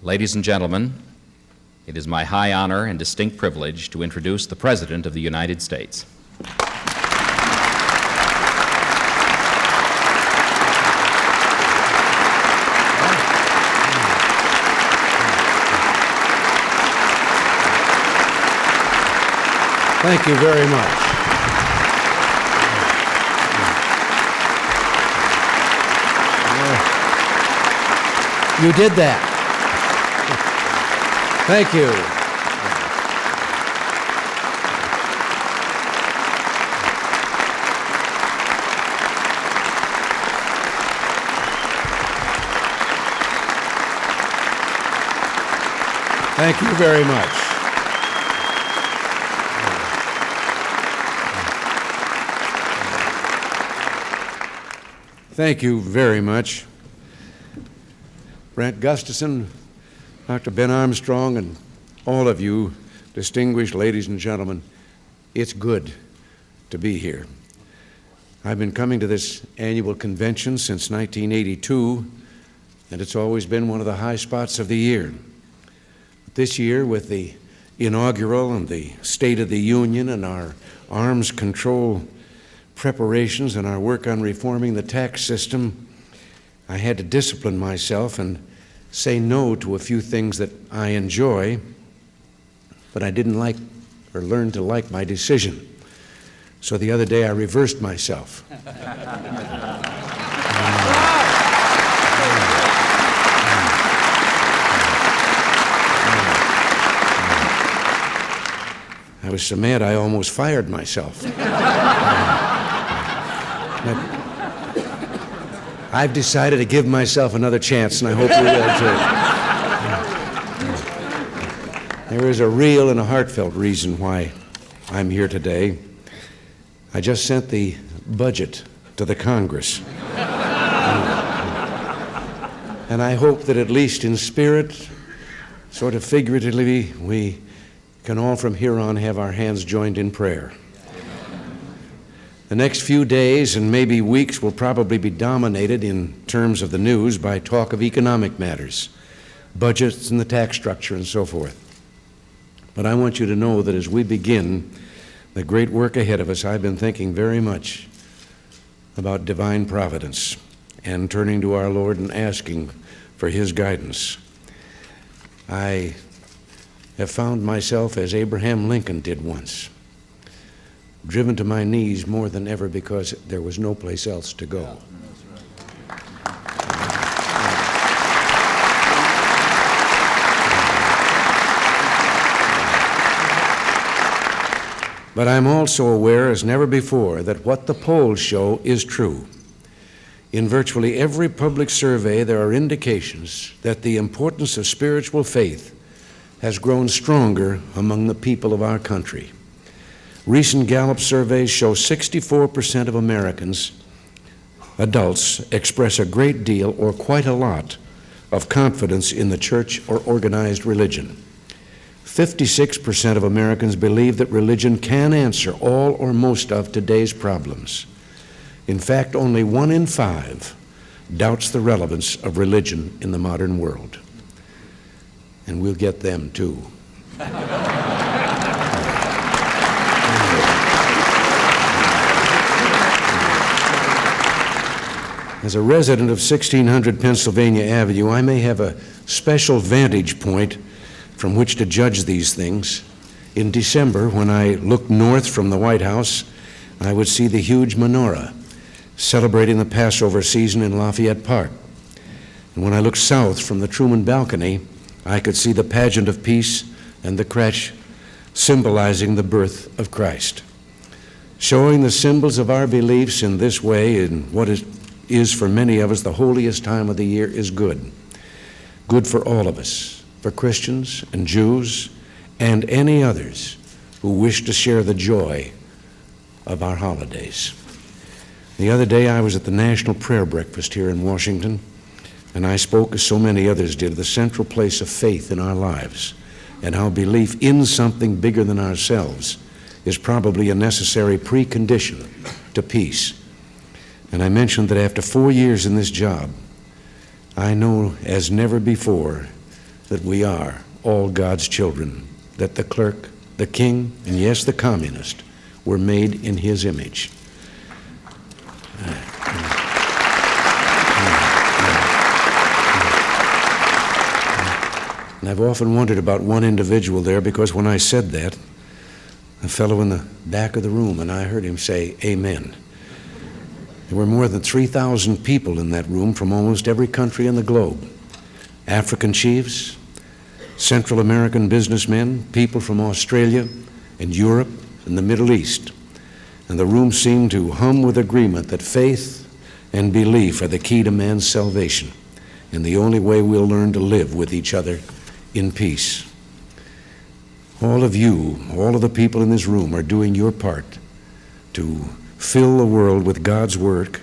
Ladies and gentlemen, it is my high honor and distinct privilege to introduce the President of the United States. Thank you very much. You did that. Thank you. Thank you very much. Thank you very much. Brent Gustafson, Dr. Ben Armstrong, and all of you, distinguished ladies and gentlemen, it's good to be here. I've been coming to this annual convention since 1982, and it's always been one of the high spots of the year. This year, with the inaugural and the State of the Union and our arms control preparations and our work on reforming the tax system, I had to discipline myself and say no to a few things that I enjoy, but I didn't like or learn to like my decision. So the other day I reversed myself. I was so mad I almost fired myself. I've decided to give myself another chance, and I hope you will too. There is a real and a heartfelt reason why I'm here today. I just sent the budget to the Congress. And I hope that at least in spirit, sort of figuratively, we can all from here on have our hands joined in prayer. The next few days and maybe weeks will probably be dominated in terms of the news by talk of economic matters, budgets and the tax structure and so forth. But I want you to know that as we begin the great work ahead of us, I've been thinking very much about divine providence and turning to our Lord and asking for His guidance. I have found myself, as Abraham Lincoln did once, driven to my knees more than ever because there was no place else to go. But I'm also aware as never before that what the polls show is true. In virtually every public survey, there are indications that the importance of spiritual faith has grown stronger among the people of our country. Recent Gallup surveys show 64% of Americans, adults, express a great deal or quite a lot of confidence in the church or organized religion. 56% of Americans believe that religion can answer all or most of today's problems. In fact, only 1 in 5 doubts the relevance of religion in the modern world. And we'll get them too. As a resident of 1600 Pennsylvania Avenue, I may have a special vantage point from which to judge these things. In December, when I looked north from the White House, I would see the huge menorah celebrating the Passover season in Lafayette Park. And when I looked south from the Truman balcony, I could see the pageant of peace and the crèche symbolizing the birth of Christ. Showing the symbols of our beliefs in this way in what is for many of us the holiest time of the year is good. Good for all of us, for Christians and Jews and any others who wish to share the joy of our holidays. The other day I was at the National Prayer Breakfast here in Washington, and I spoke, as so many others did, of the central place of faith in our lives and how belief in something bigger than ourselves is probably a necessary precondition to peace. And I mentioned that after 4 years in this job, I know as never before that we are all God's children, that the clerk, the king, and yes, the communist were made in his image. And I've often wondered about one individual there, because when I said that, a fellow in the back of the room, and I heard him say, "Amen." There were more than 3,000 people in that room from almost every country in the globe. African chiefs, Central American businessmen, people from Australia and Europe and the Middle East. And the room seemed to hum with agreement that faith and belief are the key to man's salvation, and the only way we'll learn to live with each other in peace. All of you, all of the people in this room are doing your part to fill the world with God's work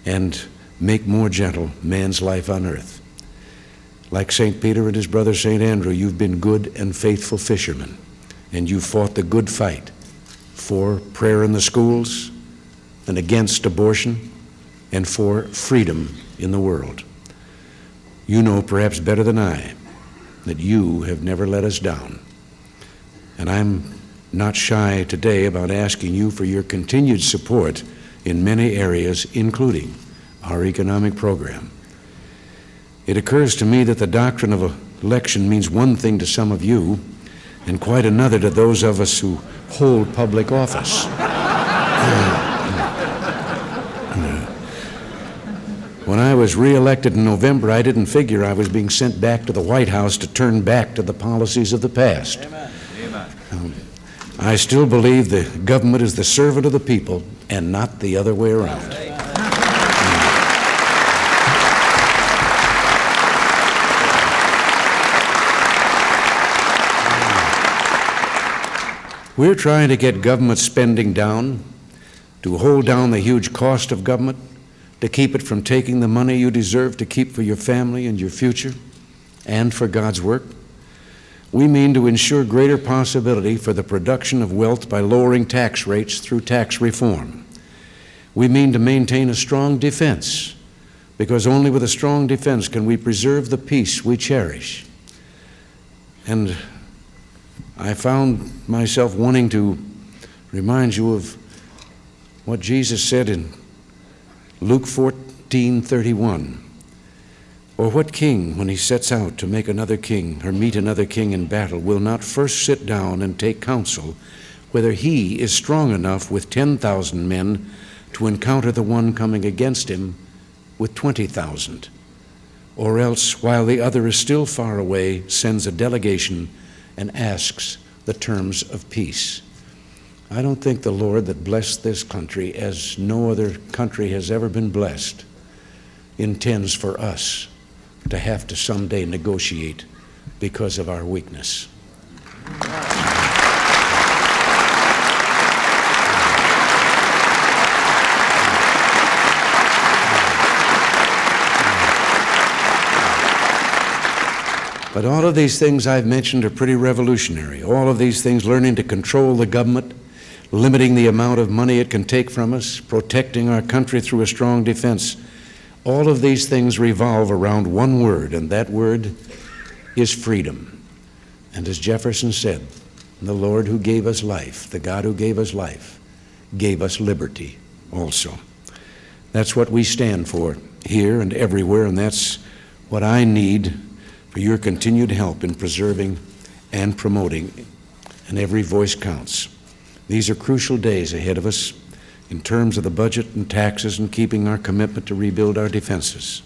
and make more gentle man's life on earth. Like St. Peter and his brother St. Andrew, you've been good and faithful fishermen, and you fought the good fight for prayer in the schools and against abortion and for freedom in the world. You know perhaps better than I that you have never let us down. And I'm not shy today about asking you for your continued support in many areas, including our economic program. It occurs to me that the doctrine of election means one thing to some of you and quite another to those of us who hold public office. When I was reelected in November, I didn't figure I was being sent back to the White House to turn back to the policies of the past. Amen. I still believe the government is the servant of the people and not the other way around. We're trying to get government spending down, to hold down the huge cost of government, to keep it from taking the money you deserve to keep for your family and your future and for God's work. We mean to ensure greater possibility for the production of wealth by lowering tax rates through tax reform. We mean to maintain a strong defense, because only with a strong defense can we preserve the peace we cherish. And I found myself wanting to remind you of what Jesus said in Luke 14:31. Or what king, when he sets out to make another king or meet another king in battle, will not first sit down and take counsel whether he is strong enough with 10,000 men to encounter the one coming against him with 20,000? Or else, while the other is still far away, sends a delegation and asks the terms of peace. I don't think the Lord that blessed this country as no other country has ever been blessed intends for us to have to someday negotiate because of our weakness. But all of these things I've mentioned are pretty revolutionary. All of these things, learning to control the government, limiting the amount of money it can take from us, protecting our country through a strong defense, all of these things revolve around one word, and that word is freedom. And as Jefferson said, the Lord who gave us life, the God who gave us life, gave us liberty also. That's what we stand for here and everywhere, and that's what I need for your continued help in preserving and promoting, and every voice counts. These are crucial days ahead of us in terms of the budget and taxes and keeping our commitment to rebuild our defenses.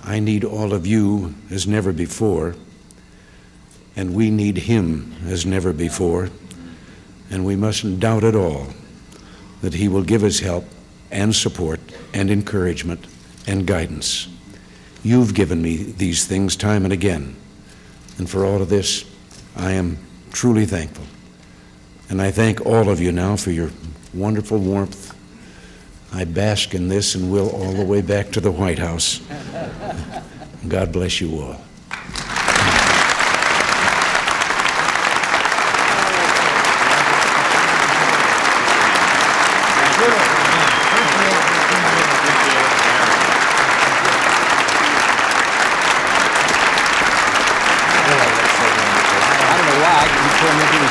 I need all of you as never before, and we need him as never before, and we mustn't doubt at all that he will give us help and support and encouragement and guidance. You've given me these things time and again, and for all of this, I am truly thankful. And I thank all of you now for your wonderful warmth. I bask in this and will all the way back to the White House. God bless you all.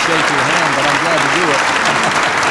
shake your hand, but I'm glad to do it.